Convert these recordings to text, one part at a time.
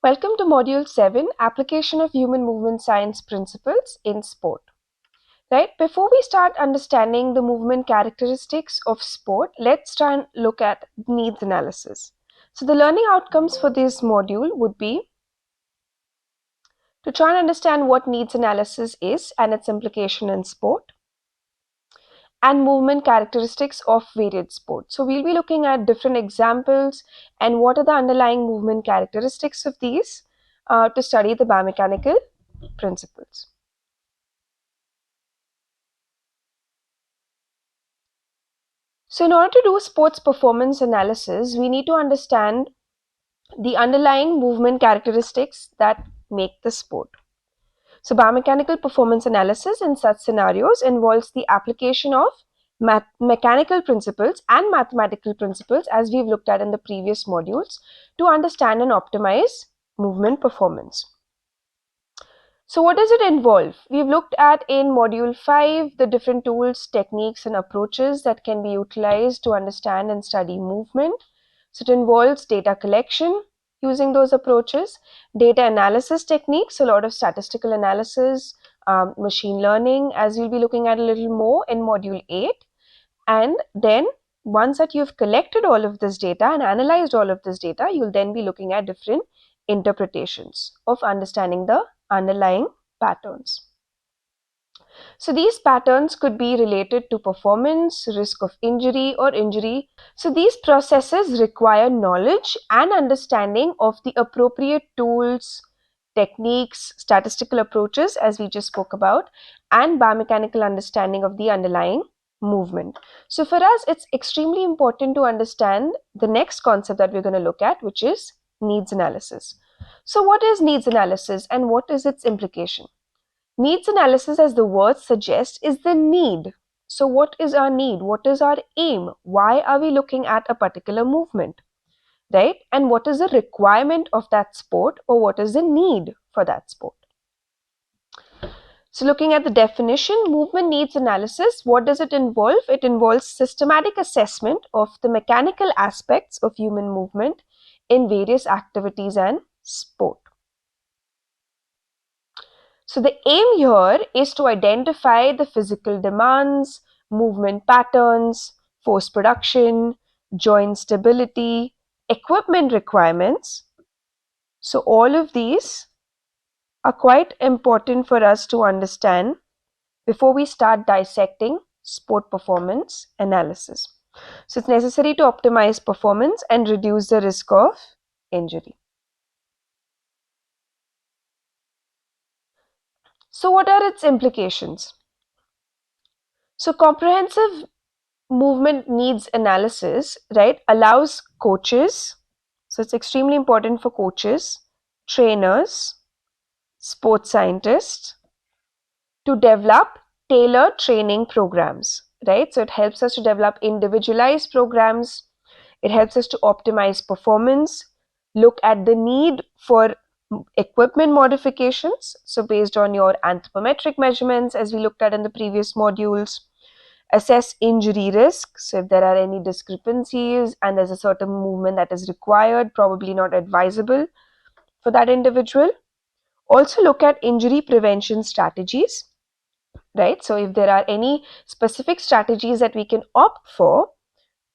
Welcome to Module 7, Application of Human Movement Science Principles in Sport. Right, before we start understanding the movement characteristics of sport, let's try and look at needs analysis. So the learning outcomes for this module would be to try and understand what needs analysis is and its implication in sport, and movement characteristics of varied sports. So we'll be looking at different examples and what are the underlying movement characteristics of these to study the biomechanical principles. So in order to do sports performance analysis, we need to understand the underlying movement characteristics that make the sport. So biomechanical performance analysis in such scenarios involves the application of mechanical principles and mathematical principles, as we've looked at in the previous modules, to understand and optimize movement performance. So what does it involve? We've looked at in module 5 the different tools, techniques and approaches that can be utilized to understand and study movement. So it involves data collection using those approaches, data analysis techniques, a lot of statistical analysis, machine learning, as we'll be looking at a little more in module 8. And then once that you've collected all of this data and analyzed all of this data, you'll then be looking at different interpretations of understanding the underlying patterns. So these patterns could be related to performance, risk of injury or injury. So these processes require knowledge and understanding of the appropriate tools, techniques, statistical approaches, as we just spoke about, and biomechanical understanding of the underlying movement. So for us, it's extremely important to understand the next concept that we're going to look at, which is needs analysis. So what is needs analysis and what is its implication? Needs analysis, as the word suggests, is the need. So what is our need? What is our aim? Why are we looking at a particular movement? Right? And what is the requirement of that sport, or what is the need for that sport? So looking at the definition, movement needs analysis, what does it involve? It involves systematic assessment of the mechanical aspects of human movement in various activities and sport. So the aim here is to identify the physical demands, movement patterns, force production, joint stability, equipment requirements. So all of these are quite important for us to understand before we start dissecting sport performance analysis. So it's necessary to optimize performance and reduce the risk of injury. So what are its implications? So comprehensive movement needs analysis, right, allows coaches, so it's extremely important for coaches, trainers, sports scientists to develop tailored training programs, right? So it helps us to develop individualized programs. It helps us to optimize performance, look at the need for equipment modifications, so based on your anthropometric measurements, as we looked at in the previous modules, assess injury risk, so if there are any discrepancies and there's a certain movement that is required, probably not advisable for that individual. Also look at injury prevention strategies, right? So if there are any specific strategies that we can opt for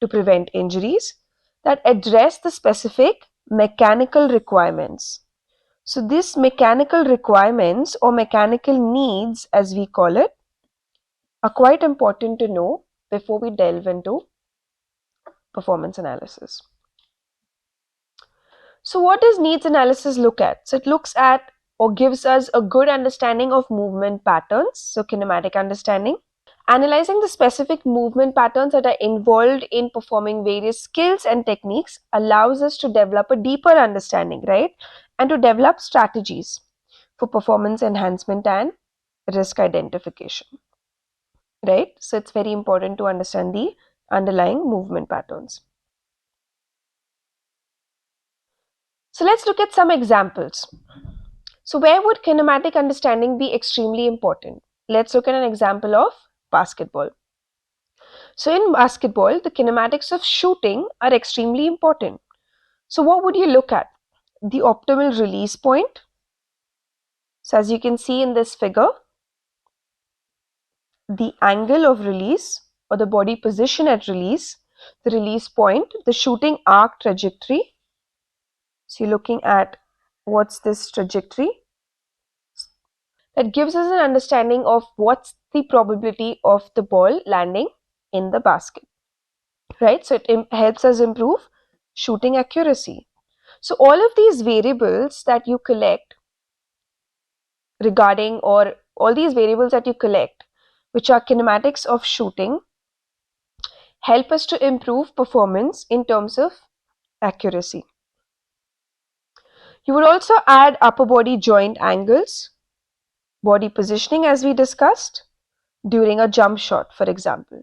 to prevent injuries that address the specific mechanical requirements. So these mechanical requirements or mechanical needs, as we call it, are quite important to know before we delve into performance analysis. So what does needs analysis look at? So it looks at or gives us a good understanding of movement patterns, so kinematic understanding. Analyzing the specific movement patterns that are involved in performing various skills and techniques allows us to develop a deeper understanding, right? And to develop strategies for performance enhancement and risk identification, right? So it's very important to understand the underlying movement patterns. So let's look at some examples. So where would kinematic understanding be extremely important? Let's look at an example of basketball. So in basketball, the kinematics of shooting are extremely important. So what would you look at? the optimal release point. So as you can see in this figure, the angle of release or the body position at release, the release point, the shooting arc trajectory. So you're looking at what's this trajectory. That gives us an understanding of what's the probability of the ball landing in the basket, right? So it helps us improve shooting accuracy. So all of these variables that you collect regarding, or all these variables that you collect, which are kinematics of shooting, help us to improve performance in terms of accuracy. You would also add upper body joint angles, body positioning as we discussed during a jump shot, for example,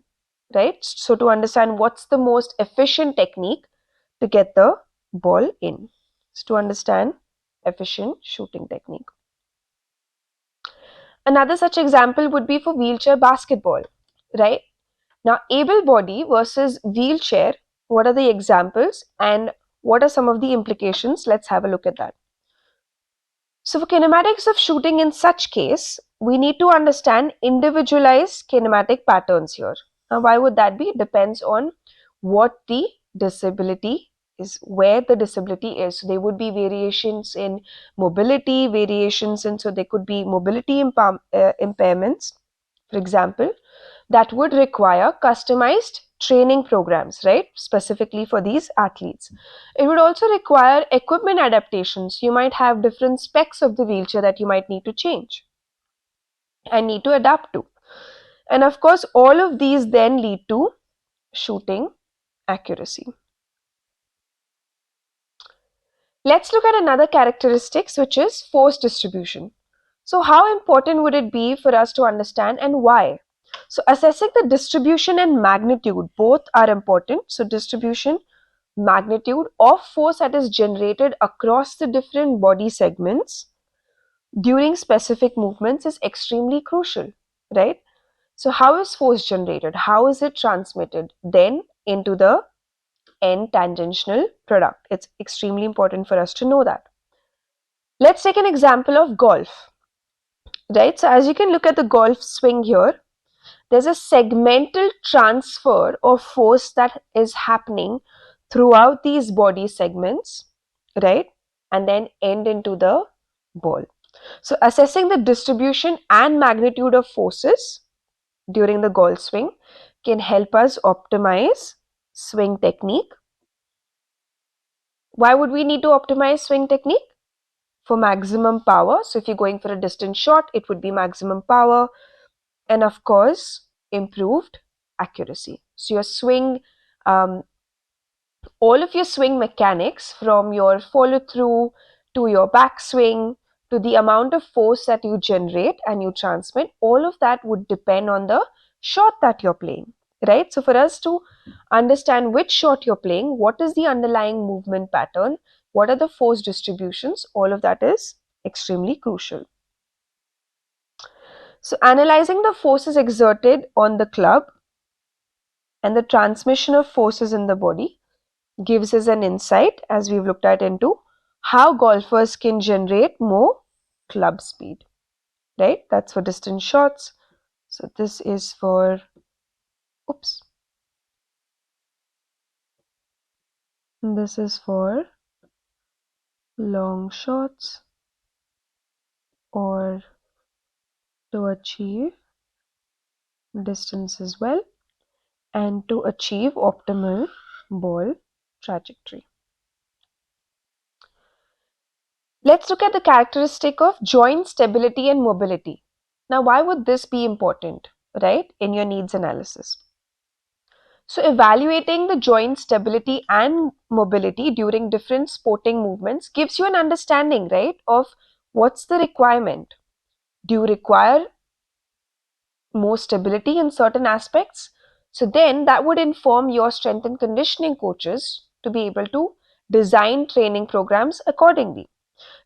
right? So to understand what's the most efficient technique to get the ball in. So to understand efficient shooting technique. Another such example would be for wheelchair basketball, right? Now, able body versus wheelchair, what are the examples and what are some of the implications? Let's have a look at that. So for kinematics of shooting in such case, we need to understand individualized kinematic patterns here. Now, why would that be? It depends on what the disability is, where the disability is. So there would be variations in mobility, so there could be mobility impairments, for example, that would require customized training programs, right? Specifically for these athletes. It would also require equipment adaptations. You might have different specs of the wheelchair that you might need to change and need to adapt to. And of course, all of these then lead to shooting accuracy. Let's look at another characteristics, which is force distribution. So how important would it be for us to understand and why? So assessing the distribution and magnitude, both are important. So distribution, magnitude of force that is generated across the different body segments during specific movements is extremely crucial, right? So how is force generated? How is it transmitted then into the end tangential product? It's extremely important for us to know that. Let's take an example of golf, right? So as you can look at the golf swing here, there's a segmental transfer of force that is happening throughout these body segments, right? And then end into the ball. So assessing the distribution and magnitude of forces during the golf swing can help us optimize swing technique. Why would we need to optimize swing technique? For maximum power. So if you're going for a distance shot, it would be maximum power. And of course, improved accuracy. So your swing, all of your swing mechanics, from your follow through to your backswing to the amount of force that you generate and you transmit, all of that would depend on the shot that you're playing, right? So for us to understand which shot you're playing, what is the underlying movement pattern, what are the force distributions, all of that is extremely crucial. So analyzing the forces exerted on the club and the transmission of forces in the body gives us an insight, as we've looked at, into how golfers can generate more club speed, right? That's for distance shots. So this is for, oops, this is for long shots or to achieve distance as well and to achieve optimal ball trajectory. Let's look at the characteristic of joint stability and mobility. Now, why would this be important, right, in your needs analysis? So, evaluating the joint stability and mobility during different sporting movements gives you an understanding, right, of what's the requirement. Do you require more stability in certain aspects? So, then that would inform your strength and conditioning coaches to be able to design training programs accordingly.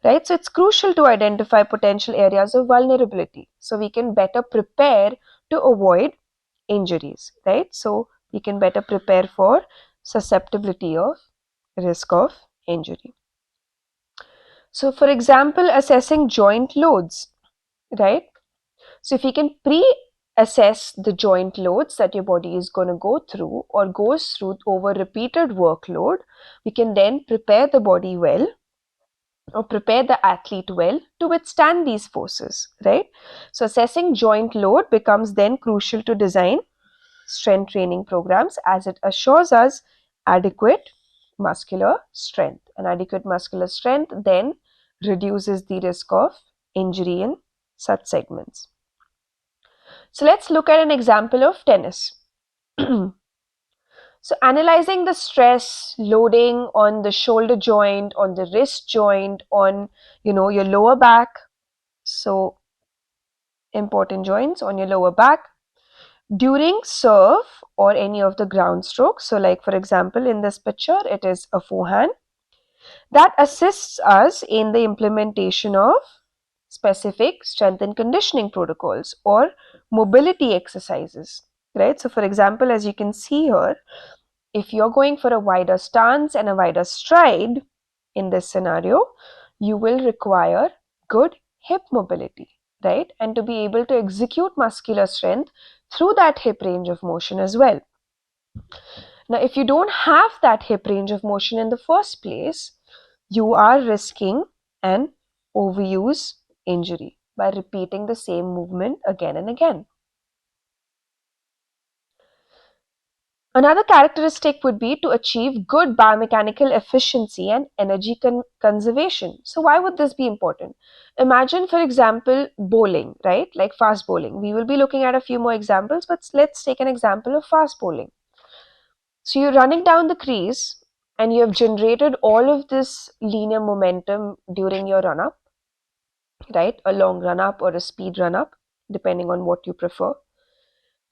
Right? So it's crucial to identify potential areas of vulnerability so we can better prepare to avoid injuries, right? So we can better prepare for susceptibility of risk of injury. So for example, assessing joint loads, right? So if we can pre-assess the joint loads that your body is going to go through or goes through over repeated workload, we can then prepare the body well or prepare the athlete well to withstand these forces, right? So assessing joint load becomes then crucial to design strength training programs as it assures us adequate muscular strength. And adequate muscular strength then reduces the risk of injury in such segments. So let's look at an example of tennis. So analyzing the stress loading on the shoulder joint, on the wrist joint, on your lower back. So important joints on your lower back during serve or any of the ground strokes. So like for example in this picture it is a forehand that assists us in the implementation of specific strength and conditioning protocols or mobility exercises, right? So for example, as you can see here, if you're going for a wider stance and a wider stride in this scenario, you will require good hip mobility, right? And to be able to execute muscular strength through that hip range of motion as well. Now, if you don't have that hip range of motion in the first place, you are risking an overuse injury by repeating the same movement again and again. Another characteristic would be to achieve good biomechanical efficiency and energy conservation. So why would this be important? Imagine, for example, bowling, right? Like fast bowling. We will be looking at a few more examples, but let's take an example of fast bowling. So you're running down the crease and you have generated all of this linear momentum during your run up, right? A long run up or a speed run up, depending on what you prefer.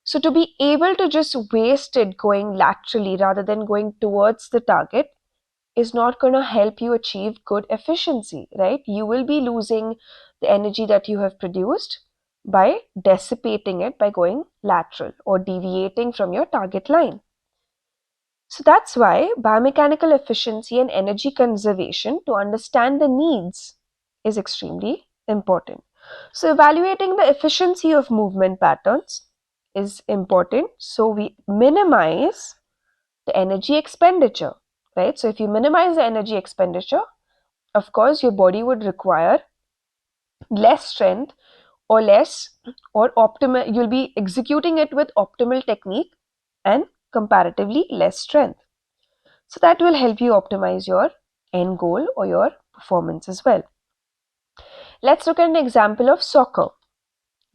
So to be able to just waste it going laterally rather than going towards the target is not going to help you achieve good efficiency, right? You will be losing the energy that you have produced by dissipating it by going lateral or deviating from your target line. So that's why biomechanical efficiency and energy conservation to understand the needs is extremely important. So evaluating the efficiency of movement patterns is important. So we minimize the energy expenditure, right? So if you minimize the energy expenditure, of course, your body would require less strength or less or optimal, you'll be executing it with optimal technique and comparatively less strength. So that will help you optimize your end goal or your performance as well. Let's look at an example of soccer,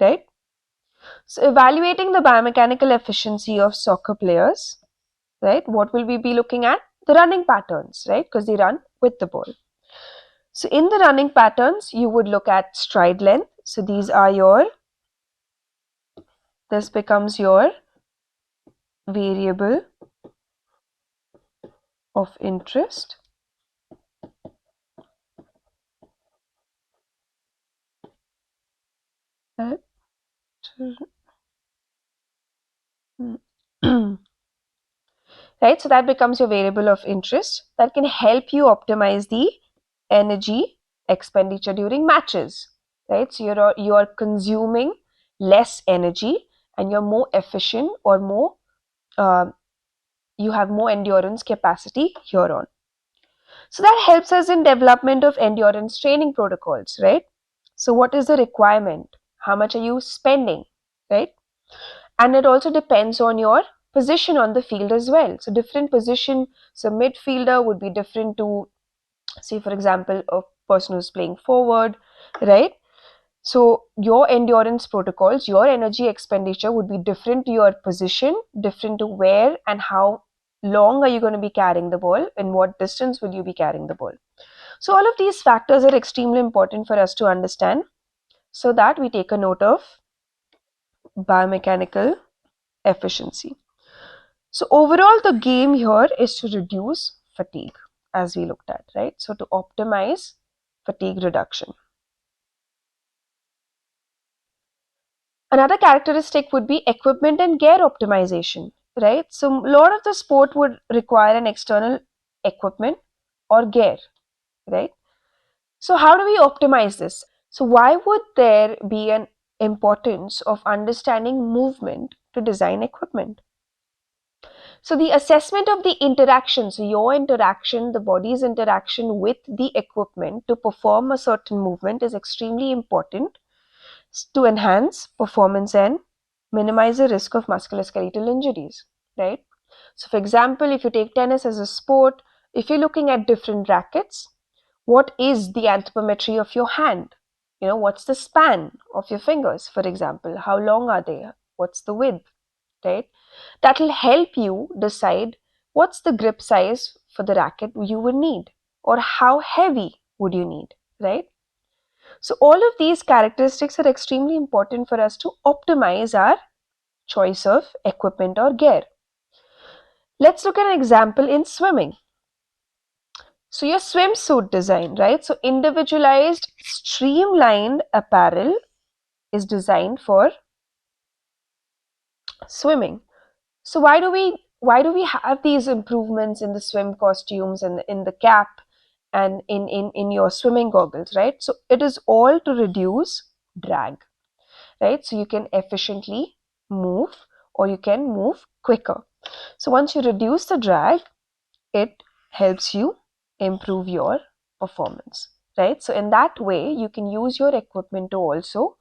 right? So evaluating the biomechanical efficiency of soccer players, right? What will we be looking at? The running patterns, right? Because they run with the ball. So in the running patterns, you would look at stride length. So this becomes your variable of interest. Right? Right, so that becomes your variable of interest that can help you optimize the energy expenditure during matches, right? So you're consuming less energy and you're more efficient or more you have more endurance capacity here on. So that helps us in development of endurance training protocols, right? So what is the requirement? How much are you spending, right? And it also depends on your position on the field as well. So different position, so midfielder would be different to, say for example, a person who's playing forward, right? So your endurance protocols, your energy expenditure would be different to your position, different to where and how long are you going to be carrying the ball and what distance will you be carrying the ball. So all of these factors are extremely important for us to understand so that we take a note of biomechanical efficiency. So overall, the game here is to reduce fatigue, as we looked at, right? So to optimize fatigue reduction. Another characteristic would be equipment and gear optimization, right? So a lot of the sport would require an external equipment or gear, right? So how do we optimize this? So why would there be an importance of understanding movement to design equipment? So the assessment of the interaction, so your interaction, the body's interaction with the equipment to perform a certain movement is extremely important to enhance performance and minimize the risk of musculoskeletal injuries, right? So for example, if you take tennis as a sport, if you're looking at different rackets, what is the anthropometry of your hand? What's the span of your fingers, for example? How long are they? What's the width, right? That will help you decide what's the grip size for the racket you would need, or how heavy would you need, right? So all of these characteristics are extremely important for us to optimize our choice of equipment or gear. Let's look at an example in swimming. So your swimsuit design, right? So individualized, streamlined apparel is designed for swimming. So why do we have these improvements in the swim costumes and in the cap and in your swimming goggles, right? So it is all to reduce drag, right? So you can efficiently move, or you can move quicker. So once you reduce the drag, it helps you improve your performance, right? So in that way, you can use your equipment to also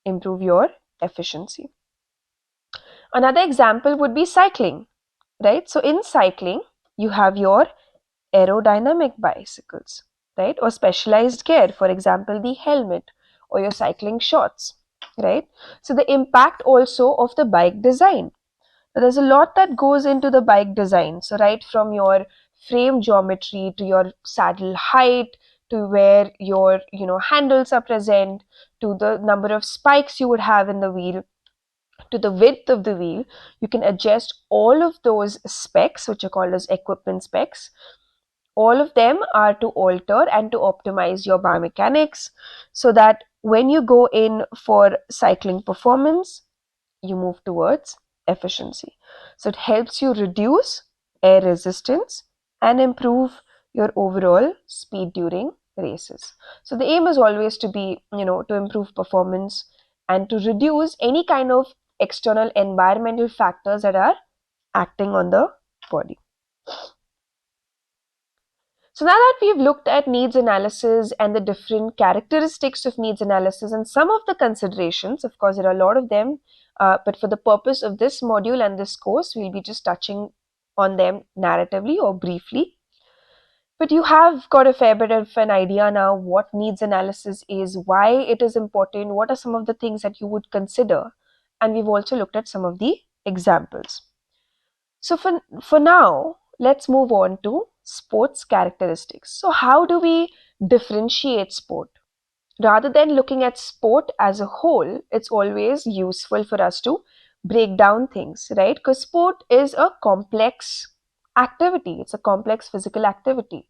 improve your efficiency. Another example would be cycling, right? So in cycling, you have your aerodynamic bicycles, right? Or specialized gear, for example, the helmet or your cycling shorts, right? So the impact also of the bike design. There's a lot that goes into the bike design. So right from your frame geometry to your saddle height to where your handles are present to the number of spikes you would have in the wheel to the width of the wheel, you can adjust all of those specs, which are called as equipment specs. All of them are to alter and to optimize your biomechanics so that when you go in for cycling performance, you move towards efficiency. So it helps you reduce air resistance and improve your overall speed during races. So the aim is always to be, to improve performance and to reduce any kind of external environmental factors that are acting on the body. So now that we've looked at needs analysis and the different characteristics of needs analysis and some of the considerations, of course, there are a lot of them, but for the purpose of this module and this course, we'll be just touching on them narratively or briefly. But you have got a fair bit of an idea now what needs analysis is, why it is important, what are some of the things that you would consider, and we've also looked at some of the examples. So for now, let's move on to sports characteristics. So how do we differentiate sport? Rather than looking at sport as a whole, it's always useful for us to break down things, right? Because sport is a complex activity. It's a complex physical activity.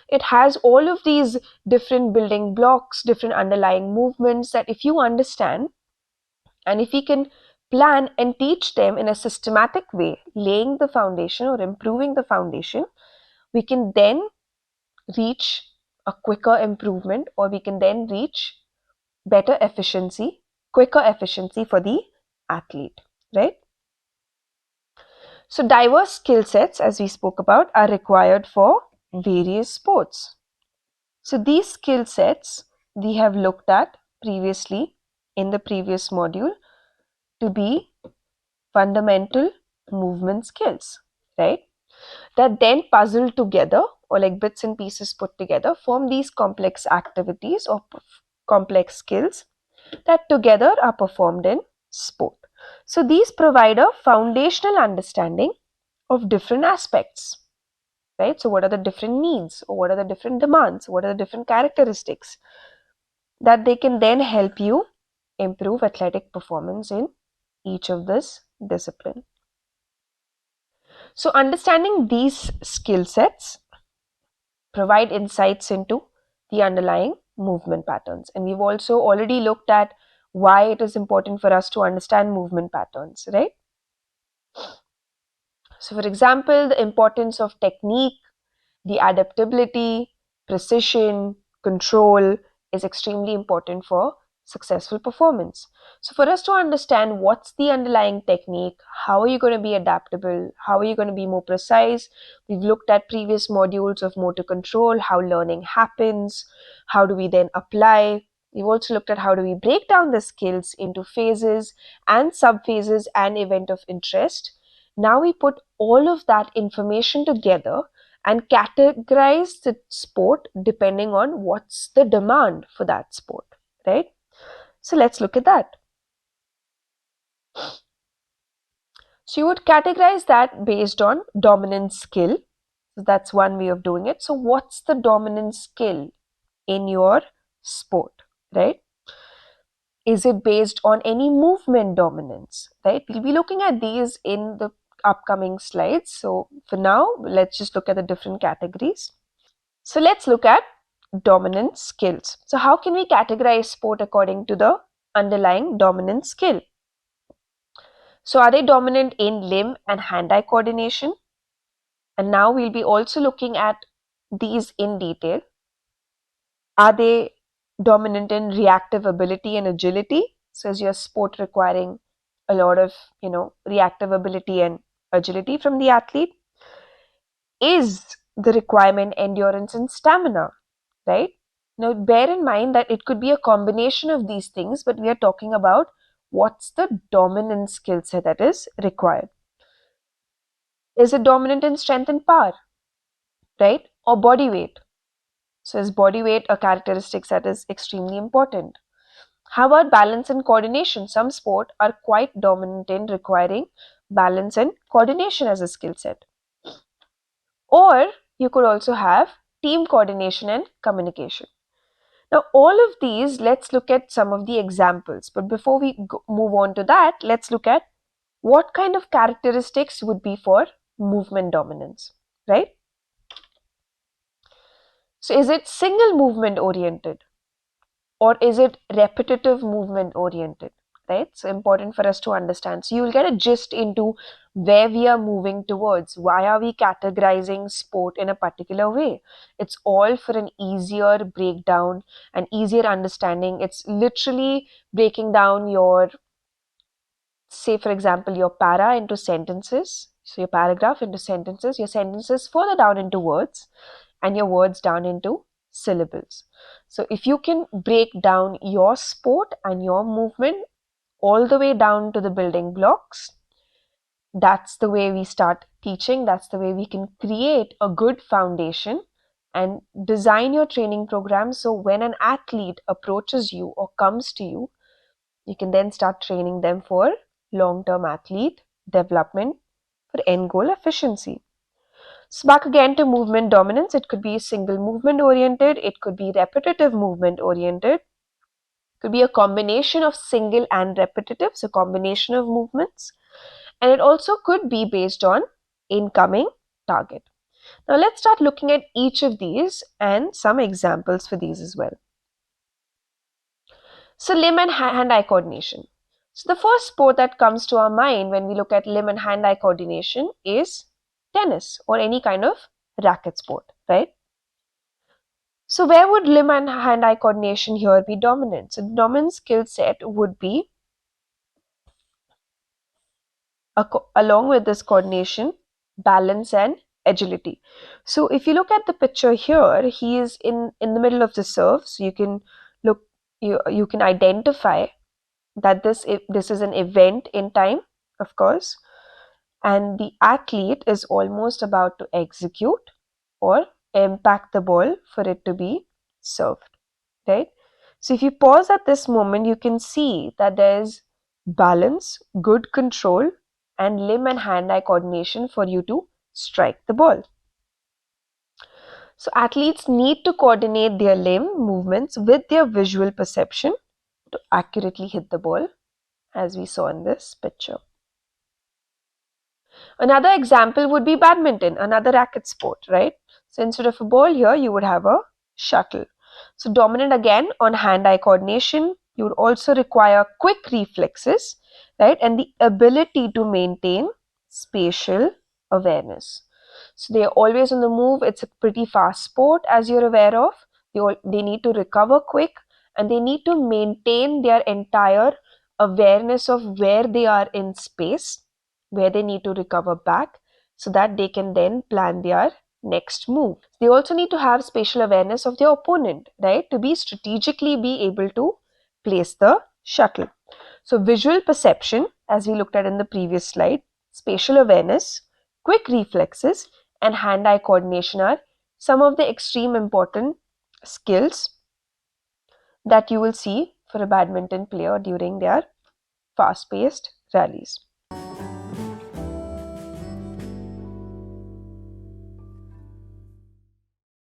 It has all of these different building blocks, different underlying movements that if you understand and if we can plan and teach them in a systematic way, laying the foundation or improving the foundation, we can then reach a quicker improvement, or we can then reach better efficiency, quicker efficiency for the athlete, right? So diverse skill sets, as we spoke about, are required for various sports. So these skill sets we have looked at previously in the previous module to be fundamental movement skills, right? That then puzzled together, or like bits and pieces put together, form these complex activities or complex skills that together are performed in sport. So these provide a foundational understanding of different aspects, right? So what are the different needs, or what are the different demands, what are the different characteristics that they can then help you improve athletic performance in each of this discipline. So understanding these skill sets provide insights into the underlying movement patterns. And we've also already looked at why it is important for us to understand movement patterns, right? So for example, the importance of technique, the adaptability, precision, control is extremely important for successful performance. So for us to understand what's the underlying technique, how are you going to be adaptable, how are you going to be more precise, we've looked at previous modules of motor control, how learning happens, how do we then apply. We've also looked at how do we break down the skills into phases and subphases and event of interest. Now we put all of that information together and categorize the sport depending on what's the demand for that sport, right? So let's look at that. So you would categorize that based on dominant skill. So that's one way of doing it. So what's the dominant skill in your sport, right? Is it based on any movement dominance, right? We'll be looking at these in the upcoming slides. So for now, let's just look at the different categories. So let's look at dominant skills. So how can we categorize sport according to the underlying dominant skill? So are they dominant in limb and hand-eye coordination? And now we'll be also looking at these in detail. Are they dominant in reactive ability and agility? So is your sport requiring a lot of, reactive ability and agility from the athlete? Is the requirement endurance and stamina, right? Now, bear in mind that it could be a combination of these things, but we are talking about what's the dominant skill set that is required. Is it dominant in strength and power, right? Or body weight? So, is body weight a characteristic that is extremely important? How about balance and coordination? Some sport are quite dominant in requiring balance and coordination as a skill set. Or you could also have team coordination and communication. Now, all of these, let's look at some of the examples. But before we move on to that, let's look at what kind of characteristics would be for movement dominance, right? So, is it single movement oriented or is it repetitive movement oriented, right? So, important for us to understand. So, you will get a gist into where we are moving towards. Why are we categorizing sport in a particular way? It's all for an easier breakdown and easier understanding. It's literally breaking down your, say for example, your para into sentences. So your paragraph into sentences, your sentences further down into words, and your words down into syllables. So if you can break down your sport and your movement all the way down to the building blocks, that's the way we start teaching. That's the way we can create a good foundation and design your training program. So when an athlete approaches you or comes to you, you can then start training them for long-term athlete development for end goal efficiency. So back again to movement dominance. It could be single movement oriented. It could be repetitive movement oriented. It could be a combination of single and repetitive, so combination of movements. And it also could be based on incoming target. Now let's start looking at each of these and some examples for these as well. So limb and hand-eye coordination. So the first sport that comes to our mind when we look at limb and hand-eye coordination is tennis or any kind of racket sport, right? So where would limb and hand-eye coordination here be dominant? So the dominant skill set would be along with this coordination, balance and agility. So if you look at the picture here, he is in the middle of the serve. So you can look, you can identify that this is an event in time, of course, and the athlete is almost about to execute or impact the ball for it to be served, right? So if you pause at this moment, you can see that there's balance, good control, and limb and hand-eye coordination for you to strike the ball. So athletes need to coordinate their limb movements with their visual perception to accurately hit the ball, as we saw in this picture. Another example would be badminton, another racket sport, right? So instead of a ball here, you would have a shuttle. So dominant again on hand-eye coordination. You would also require quick reflexes, right? And the ability to maintain spatial awareness. So they are always on the move. It's a pretty fast sport, as you're aware of. They need to recover quick, and they need to maintain their entire awareness of where they are in space, where they need to recover back, so that they can then plan their next move. They also need to have spatial awareness of their opponent, right? To be strategically be able to place the shuttle. So visual perception, as we looked at in the previous slide, spatial awareness, quick reflexes, and hand-eye coordination are some of the extreme important skills that you will see for a badminton player during their fast-paced rallies.